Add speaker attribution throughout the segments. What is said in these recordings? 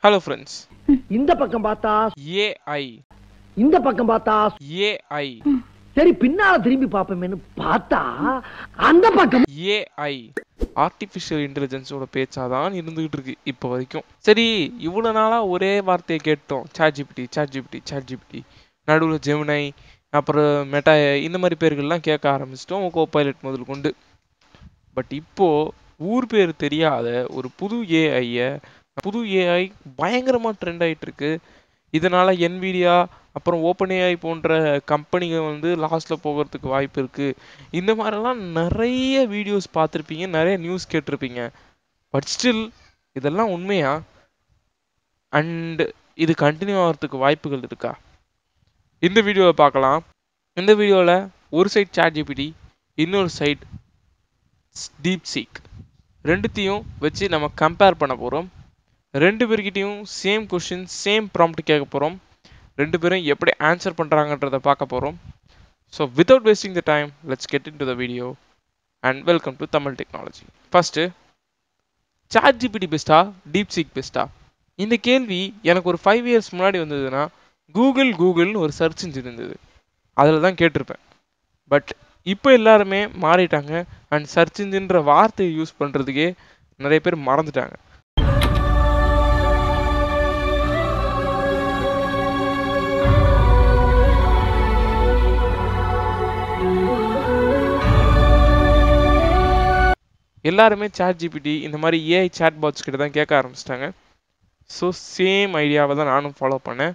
Speaker 1: Hello friends.
Speaker 2: இந்த பக்கம் பார்த்தா
Speaker 1: AI.
Speaker 2: இந்த பக்கம் பார்த்தா
Speaker 1: AI.
Speaker 2: சரி பின்னால திரும்பி பாப்போமேன்னு பார்த்தா அந்த பக்கம்
Speaker 1: AI. ஆர்டிஃபிஷியல் இன்டெலிஜென்ஸோட பேச்சாதான் இருந்துகிட்டு இருக்கு இப்போ வரைக்கும். சரி இவ்வளவு நாளா ஒரே வார்த்தையை கேட்டோம். ChatGPT. நடுவில் ஜெமினை, அப்புறம் மெட்டா இந்த மாதிரி பேர்கள்லாம் கேட்க ஆரம்பிச்சிட்டோம். கோபைலட் முதல் கொண்டு. பட் இப்போ ஊர் பேர் தெரியாத ஒரு புது ஏஐ பயங்கரமாக ட்ரெண்ட் ஆகிட்டு இருக்கு. இதனால் என்விடியா அப்புறம் ஓப்பன் ஏஐ போன்ற கம்பெனிகள் வந்து லாஸ்ட்டில் போகிறதுக்கு வாய்ப்பு இருக்குது. இந்த மாதிரிலாம் நிறைய வீடியோஸ் பார்த்துருப்பீங்க, நிறைய நியூஸ் கேட்டிருப்பீங்க. பட் ஸ்டில் இதெல்லாம் உண்மையா? அண்ட் இது கண்டினியூ ஆகிறதுக்கு வாய்ப்புகள் இருக்கா? இந்த வீடியோவை பார்க்கலாம். இந்த வீடியோவில் ஒரு சைட் சாட் ஜிபிடி, இன்னொரு சைட் டீப்சீக், ரெண்டுத்தையும் வச்சு நம்ம கம்பேர் பண்ண போகிறோம். ரெண்டு பேர்கிட்டையும் சேம் கொஷின், சேம் ப்ராம்ப்ட் கேட்க போகிறோம். ரெண்டு பேரும் எப்படி ஆன்சர் பண்ணுறாங்கன்றதை பார்க்க போகிறோம். So without wasting the time, let's get in to the video and welcome to Tamil technology. First, ChatGPT பெஸ்ட்டா டீப்சீக் பெஸ்ட்டா? இந்த கேள்வி எனக்கு ஒரு 5 இயர்ஸ் முன்னாடி வந்ததுன்னா கூகுள்னு ஒரு சர்ச் இன்ஜின் இருந்தது, அதில் தான் கேட்டிருப்பேன். பட் இப்போ எல்லாருமே மாறிட்டாங்க அண்ட் சர்ச் இன்ஜின்ற வார்த்தையை யூஸ் பண்ணுறதுக்கே நிறைய பேர் மறந்துட்டாங்க. எல்லாருமே சாட் ஜிபிடி இந்த மாதிரி ஏஐ சாட் பாட்ஸ் கிட்ட தான் கேட்க ஆரம்பிச்சிட்டாங்க. ஸோ சேம் ஐடியாவை தான் நானும் ஃபாலோ பண்ணேன்.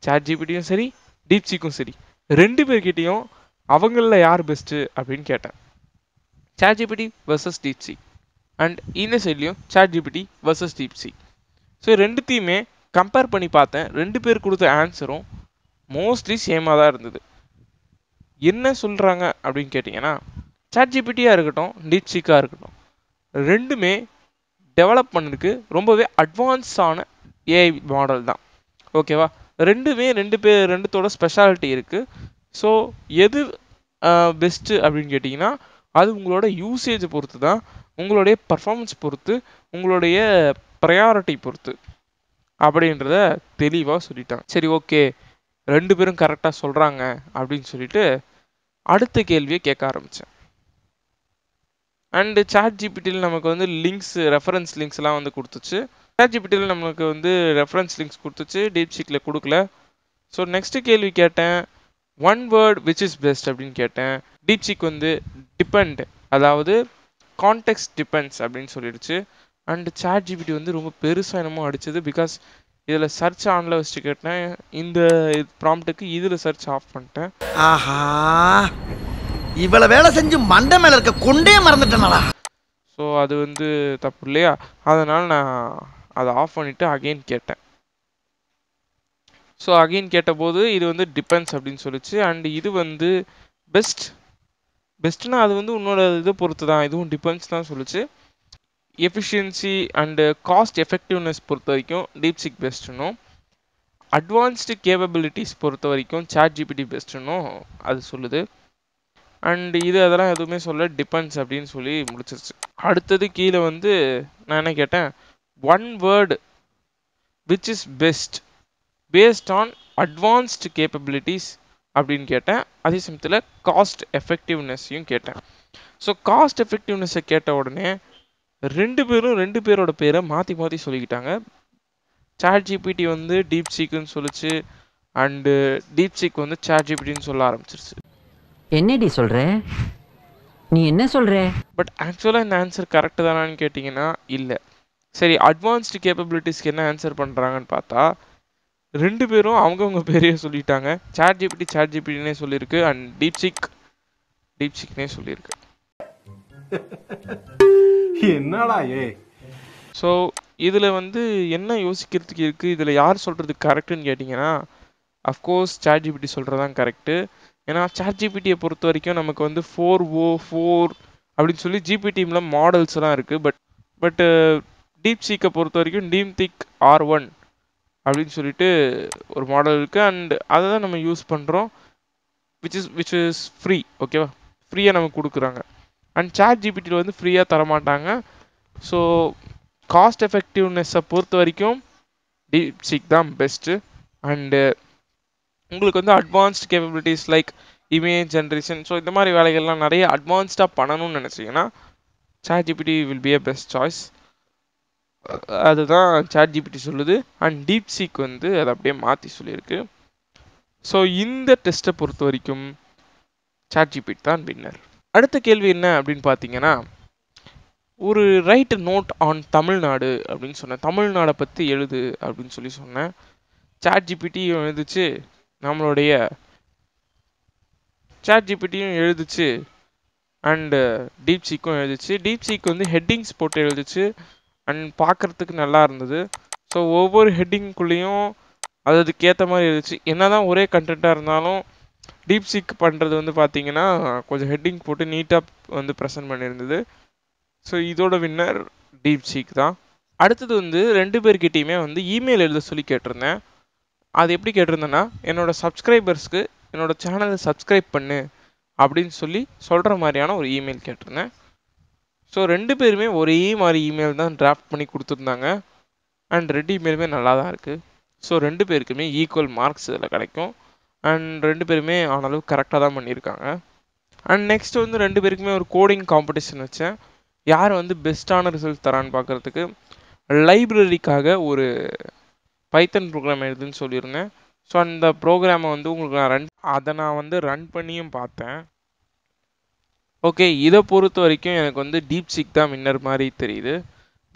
Speaker 1: சாட் ஜிபிடியும் சரி, டீப்சீக்கும் சரி, ரெண்டு பேர்கிட்டையும் அவங்களில் யார் பெஸ்ட்டு அப்படின்னு கேட்டேன். ChatGPT versus DeepSeek and இந்த சைட்லேயும் ChatGPT versus DeepSeek. So ரெண்டுத்தையுமே கம்பேர் பண்ணி பார்த்தேன். ரெண்டு பேர் கொடுத்த ஆன்சரும் மோஸ்ட்லி சேமாக தான் இருந்தது. என்ன சொல்கிறாங்க அப்படின்னு கேட்டிங்கன்னா, சாட் ஜிபிடியாக இருக்கட்டும், டீப்சீக்காக இருக்கட்டும், ரெண்டுமே டெவலப் பண்ணதுக்கு ரொம்பவே அட்வான்ஸான ஏஐ மாடல் தான். ஓகேவா? ரெண்டுத்தோட ஸ்பெஷாலிட்டி இருக்குது. ஸோ எது பெஸ்ட்டு அப்படின்னு கேட்டிங்கன்னா, அது உங்களோட யூசேஜை பொறுத்து தான், உங்களுடைய பர்ஃபார்மன்ஸ் பொறுத்து, உங்களுடைய ப்ரையாரிட்டி பொறுத்து அப்படின்றத தெளிவாக சொல்லிட்டாங்க. சரி, ஓகே, ரெண்டு பேரும் கரெக்டாக சொல்கிறாங்க அப்படின்னு சொல்லிட்டு அடுத்த கேள்வியை கேட்க ஆரம்பித்தேன். அண்டு சாட் ஜிபிடியில் நமக்கு வந்து ரெஃபரன்ஸ் லிங்க்ஸ்லாம் வந்து கொடுத்துச்சு. சாட் ஜிபிடியில் நமக்கு வந்து ரெஃபரன்ஸ் லிங்க்ஸ் கொடுத்துச்சு, டீப்சீக்கில் கொடுக்கல. ஸோ நெக்ஸ்ட்டு கேள்வி கேட்டேன், one word which is best அப்படின்னு கேட்டேன். டீப்சீக் வந்து டிபெண்ட், அதாவது கான்டெக்ஸ்ட் டிபெண்ட்ஸ் அப்படின்னு சொல்லிடுச்சு. அண்டு சாட் ஜிபிடி வந்து ரொம்ப பெருசாக என்னமோ அடிச்சது. பிகாஸ் இதில் சர்ச் ஆனில் வச்சுட்டு கேட்டேன், இந்த ப்ராம்ப்ட்டுக்கு இதில் சர்ச் ஆஃப் பண்ணிட்டேன்.
Speaker 2: ஆஹா, இவ்வளவு வேலை செஞ்சு மண்டை மேல இருக்க கொண்டே மறந்துட்டேனடா.
Speaker 1: ஸோ அது வந்து தப்பு இல்லையா? அதனால் நான் அதை ஆஃப் பண்ணிவிட்டு அகெயின் கேட்டேன். ஸோ அகெயின் கேட்டபோது இது வந்து டிபெண்ட்ஸ் அப்படின்னு சொல்லிச்சு. அண்ட் இது வந்து பெஸ்ட்னா அது வந்து உன்னோட இதை பொறுத்து தான், இதுவும் டிபெண்ட்ஸ் தான் சொல்லிச்சு. எஃபிஷியன்சி அண்டு காஸ்ட் எஃபெக்டிவ்னஸ் பொறுத்த வரைக்கும் டீப்சீக் பெஸ்ட்டுன்னும், அட்வான்ஸ்டு கேப்பபிலிட்டிஸ் பொறுத்த வரைக்கும் சாட் ஜிபிடி பெஸ்ட்டுன்னும் அது சொல்லுது. அண்ட் அதெல்லாம் எதுவுமே சொல்ல, டிபெண்ட்ஸ் அப்படின்னு சொல்லி முடிச்சிருச்சு. அடுத்தது கீழே வந்து நான் என்ன கேட்டேன், one word which is best based on advanced capabilities அப்படின்னு கேட்டேன். அதே சமயத்தில் காஸ்ட் எஃபெக்டிவ்னஸையும் கேட்டேன். ஸோ காஸ்ட் எஃபெக்டிவ்னஸை கேட்ட உடனே ரெண்டு பேரோட பேரை மாற்றி மாற்றி சொல்லிக்கிட்டாங்க. சாட் ஜிபிடி வந்து டீப்சீக்குன்னு சொல்லிச்சு, அண்டு டீப்சீக் வந்து சாட் ஜிபிடின்னு சொல்ல ஆரம்பிச்சிருச்சு.
Speaker 3: என்னடி சொல்ற? நீ என்ன சொல்ற?
Speaker 1: பட் ஆக்சுவலாக இந்த ஆன்சர் கரெக்டு தானான்னு கேட்டிங்கன்னா இல்லை. சரி, அட்வான்ஸ்டு கேப்பபிலிட்டிஸ்க்கு என்ன ஆன்சர் பண்ணுறாங்கன்னு பார்த்தா, ரெண்டு பேரும் அவங்கவுங்க பேரையே சொல்லிட்டாங்க. சாட் ஜிபிடினே சொல்லியிருக்கு அண்ட் டீப்சீக்னே சொல்லியிருக்கு.
Speaker 4: என்னடா ஏ?
Speaker 1: ஸோ இதில் வந்து என்ன யோசிக்கிறதுக்கு இருக்குது, இதில் யார் சொல்கிறது கரெக்டுன்னு கேட்டிங்கன்னா, அஃப்கோர்ஸ் சாட் ஜிபிடி சொல்கிறது தான் கரெக்டு. ஏன்னா சாட் ஜிபிடியை பொறுத்த வரைக்கும் நமக்கு வந்து 4o4 அப்படின்னு சொல்லி ஜிபி டீமில் மாடல்ஸ்லாம் இருக்குது. பட் டீப்சீக்கை பொறுத்த வரைக்கும் டீப்சீக் R1 அப்படின்னு சொல்லிட்டு ஒரு மாடல் இருக்குது. அண்ட் அதை தான் நம்ம யூஸ் பண்ணுறோம், விச் இஸ் ஃப்ரீ. ஓகேவா? ஃப்ரீயாக நமக்கு கொடுக்குறாங்க. அண்ட் சாட் ஜிபிடியில் வந்து ஃப்ரீயாக தரமாட்டாங்க. ஸோ காஸ்ட் எஃபெக்டிவ்னஸை பொறுத்த வரைக்கும் டீப்சீக் தான் பெஸ்ட்டு. அண்டு உங்களுக்கு வந்து advanced capabilities like image generation, so இந்த மாதிரி வேலைகள்லாம் நிறைய அட்வான்ஸ்டாக பண்ணணும்னு நினச்சிங்கன்னா ChatGPT will be a best choice. அதுதான் ChatGPT சொல்லுது. அண்ட் டீப்சீக் வந்து அதை அப்படியே மாற்றி சொல்லியிருக்கு. ஸோ இந்த டெஸ்ட்டை பொறுத்த வரைக்கும் ChatGPT தான் வின்னர். அடுத்த கேள்வி என்ன அப்படின்னு பார்த்தீங்கன்னா, ஒரு ரைட் நோட் ஆன் தமிழ்நாடு அப்படின்னு சொன்னேன். தமிழ்நாடை பற்றி எழுது அப்படின்னு சொன்னேன். ChatGPTயும் எழுதுச்சு, நம்மளுடைய ChatGPTயும் எழுதுச்சு, அண்டு டீப்சீக்கும் எழுதுச்சு. டீப்சீக் வந்து ஹெட்டிங்ஸ் போட்டு எழுதுச்சு அண்ட் பார்க்குறதுக்கு நல்லா இருந்தது. ஸோ ஒவ்வொரு ஹெட்டிங்குள்ளேயும் அதுக்கேற்ற மாதிரி எழுதுச்சு. என்ன தான் ஒரே கண்டென்ட்டாக இருந்தாலும் டீப்சீக் பண்ணுறது வந்து பார்த்தீங்கன்னா கொஞ்சம் ஹெட்டிங் போட்டு நீட்டாக வந்து ப்ரெசென்ட் பண்ணியிருந்தது. ஸோ இதோட வின்னர் டீப்சீக் தான். அடுத்தது வந்து 2 பேர்கிட்டையுமே வந்து இமெயில் எழுத சொல்லி கேட்டிருந்தேன். அது எப்படி கேட்டிருந்தேன்னா, என்னோட சப்ஸ்கிரைபர்ஸ்க்கு என்னோட சேனலை சப்ஸ்கிரைப் பண்ணு அப்படின்னு சொல்கிற மாதிரியான ஒரு இமெயில் கேட்டிருந்தேன். ஸோ 2 பேருமே ஒரே மாதிரி இமெயில் தான் டிராஃப்ட் பண்ணி கொடுத்துருந்தாங்க. அண்ட் 2 இமெயிலுமே நல்லா தான் இருக்குது. ஸோ 2 பேருக்குமே ஈக்குவல் மார்க்ஸ் இதில் கிடைக்கும். அண்ட் 2 பேருமே ஆனாலும் கரெக்டாக தான் பண்ணியிருக்காங்க. அண்ட் நெக்ஸ்ட் வந்து 2 பேருக்குமே ஒரு கோடிங் காம்படிஷன் வச்சேன். யார் வந்து பெஸ்ட்டான ரிசல்ட் தரான்னு பார்க்குறதுக்கு லைப்ரரிக்காக ஒரு பைத்தன் ப்ரோக்ராம் எழுதுன்னு சொல்லியிருந்தேன். ஸோ அந்த ப்ரோக்ராமை வந்து உங்களுக்கு நான் வந்து ரன் பண்ணியும் பார்த்தேன். ஓகே, இதை பொறுத்த வரைக்கும் எனக்கு வந்து டீப்சீக் தான் வின்னர் மாதிரி தெரியுது.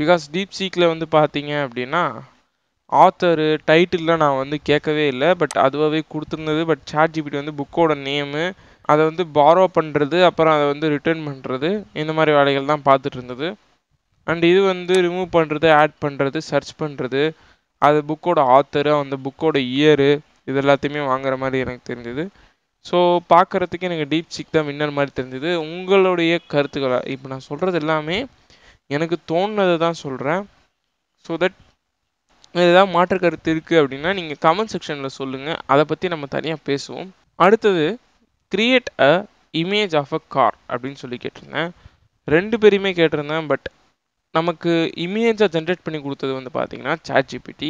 Speaker 1: பிகாஸ் டீப்சீக்கில் வந்து பார்த்தீங்க அப்படின்னா ஆத்தரு டைட்டில்லாம் நான் வந்து கேட்கவே இல்லை, பட் அதுவாகவே கொடுத்துருந்தது. பட் ChatGPT வந்து புக்கோட நேமு, அதை வந்து பாரோ பண்ணுறது, அப்புறம் அதை வந்து ரிட்டர்ன் பண்ணுறது, இந்த மாதிரி வேலைகள் தான் பார்த்துட்டு இருந்தது. அண்ட் இது வந்து ரிமூவ் பண்ணுறது, ஆட் பண்ணுறது, சர்ச் பண்ணுறது, அது புக்கோட ஆத்தரு, அந்த புக்கோட இயரு, இது எல்லாத்தையுமே வாங்குற மாதிரி எனக்கு தெரிஞ்சது. ஸோ பார்க்குறதுக்கு எனக்கு டீப்சீக் தான் வின்னர் மாதிரி தெரிஞ்சது. உங்களுடைய கருத்துக்களை இப்போ நான் சொல்கிறது எல்லாமே எனக்கு தோணுனதை தான் சொல்கிறேன். ஸோ தட் ஏதாவது மாற்று கருத்து இருக்குது அப்படின்னா நீங்கள் கமெண்ட் செக்ஷனில் சொல்லுங்கள், அதை பற்றி நம்ம தனியாக பேசுவோம். அடுத்தது create a image of a car அப்படின்னு கேட்டிருந்தேன். 2 பேரையுமே கேட்டிருந்தேன். பட் நமக்கு இமேஜாக ஜென்ரேட் பண்ணி கொடுத்தது வந்து பார்த்தீங்கன்னா ChatGPT.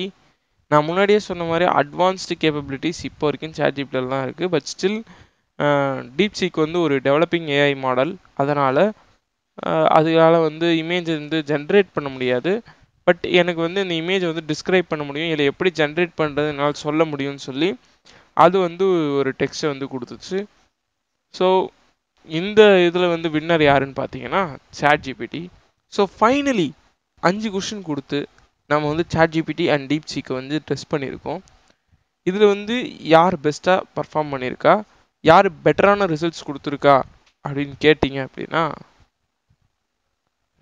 Speaker 1: நான் முன்னாடியே சொன்ன மாதிரி அட்வான்ஸ்டு கேப்பபிலிட்டிஸ் இப்போ வரைக்கும் ChatGPTல தான் இருக்குது. பட் ஸ்டில் டீப்சீக் வந்து ஒரு டெவலப்பிங் ஏஐ மாடல், அதனால் அதனால வந்து இமேஜ் வந்து ஜென்ரேட் பண்ண முடியாது. பட் எனக்கு வந்து இந்த இமேஜை வந்து டிஸ்கிரைப் பண்ண முடியும், இல்லை எப்படி ஜென்ரேட் பண்ணுறது என்னால் சொல்ல முடியும்னு அது வந்து ஒரு டெக்ஸ்ட்டை வந்து கொடுத்துச்சு. ஸோ இந்த இதில் வந்து வின்னர் யாருன்னு பார்த்தீங்கன்னா ChatGPT. ஸோ ஃபைனலி 5 கொஷின் கொடுத்து நம்ம வந்து ChatGPT அண்ட் டீப்சீக்கை வந்து டெஸ்ட் பண்ணியிருக்கோம். இதில் வந்து யார் பெஸ்ட்டாக பர்ஃபார்ம் பண்ணியிருக்கா, யார் பெட்டரான ரிசல்ட்ஸ் கொடுத்துருக்கா அப்படின்னு கேட்டிங்க அப்படின்னா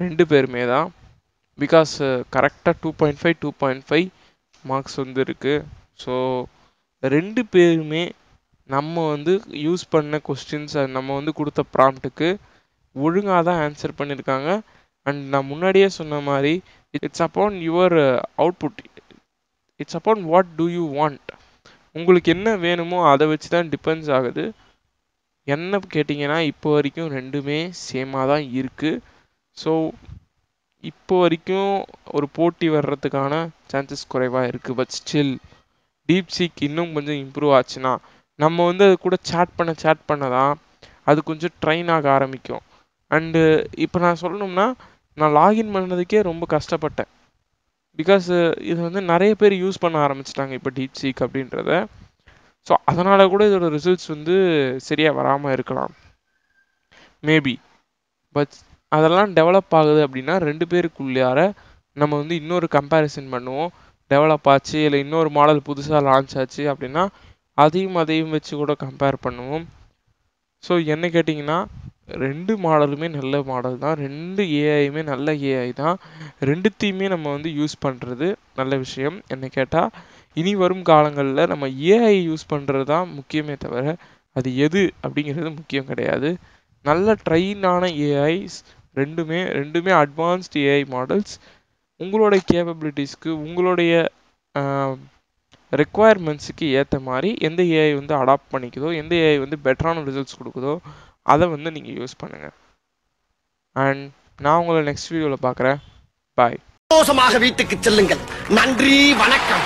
Speaker 1: 2 பேருமே தான். பிகாஸ் கரெக்டாக 2.5 2.5 மார்க்ஸ் வந்து இருக்குது. ஸோ 2 பேருமே நம்ம வந்து யூஸ் பண்ண கொஸ்டின்ஸ், நம்ம வந்து கொடுத்த ப்ராம்ப்ட்டுக்கு ஒழுங்காக தான் ஆன்சர் பண்ணியிருக்காங்க. அண்ட் நான் முன்னாடியே சொன்ன மாதிரி it's upon your output, it's upon what do you want. உங்களுக்கு என்ன வேணுமோ அதை வச்சு தான் டிபெண்ட்ஸ் ஆகுது. என்ன கேட்டிங்கன்னா இப்போ வரைக்கும் 2மே சேமாக தான் இருக்குது. ஸோ இப்போ வரைக்கும் ஒரு போட்டி வர்றதுக்கான சான்சஸ் குறைவாக இருக்குது. பட் ஸ்டில் டீப்சீக் இன்னும் கொஞ்சம் இம்ப்ரூவ் ஆச்சுன்னா நம்ம வந்து அது கூட சேட் பண்ண தான் அது கொஞ்சம் ட்ரைன் ஆக ஆரம்பிக்கும். அண்டு இப்போ நான் சொல்லணும்னா நான் லாகின் பண்ணதுக்கே ரொம்ப கஷ்டப்பட்டேன். பிகாஸ் இது வந்து நிறைய பேர் யூஸ் பண்ண ஆரம்பிச்சிட்டாங்க இப்போ டீப்சீக் அப்படின்றத. ஸோ அதனால் கூட இதோட ரிசல்ட்ஸ் வந்து சரியாக வராமல் இருக்கலாம் மேபி. பட் அதெல்லாம் டெவலப் ஆகுது அப்படின்னா 2 பேருக்குள்ளார நம்ம வந்து இன்னொரு கம்பேரிசன் பண்ணுவோம். டெவலப் ஆச்சு, இல்லை இன்னொரு மாடல் புதுசாக லான்ச் ஆச்சு அப்படின்னா அதையும் வச்சு கூட கம்பேர் பண்ணுவோம். ஸோ என்ன கேட்டிங்கன்னா 2 மாடலுமே நல்ல மாடல் தான், 2 ஏஐயுமே நல்ல ஏஐ தான். 2த்தையுமே நம்ம வந்து யூஸ் பண்ணுறது நல்ல விஷயம். என்ன கேட்டால் இனி வரும் காலங்களில் நம்ம ஏஐ யூஸ் பண்ணுறது தான் முக்கியமே தவிர அது எது அப்படிங்கிறது முக்கியம் கிடையாது. நல்ல ட்ரெயினான ஏஐஸ் ரெண்டுமே அட்வான்ஸ்டு ஏஐ மாடல்ஸ். உங்களுடைய கேப்பபிலிட்டிஸ்க்கு, உங்களுடைய ரெக்குவயர்மெண்ட்ஸுக்கு ஏற்ற மாதிரி எந்த ஏஐ வந்து அடாப்ட் பண்ணிக்குதோ, எந்த ஏஐ வந்து பெட்டரான ரிசல்ட்ஸ் கொடுக்குதோ அதை வந்து நீங்கள் யூஸ் பண்ணுங்கள். அண்ட் நான் உங்களை நெக்ஸ்ட் வீடியோவில் பார்க்குறேன். பாய்.
Speaker 2: சந்தோஷமாக வீட்டுக்கு செல்லுங்கள். நன்றி வணக்கம்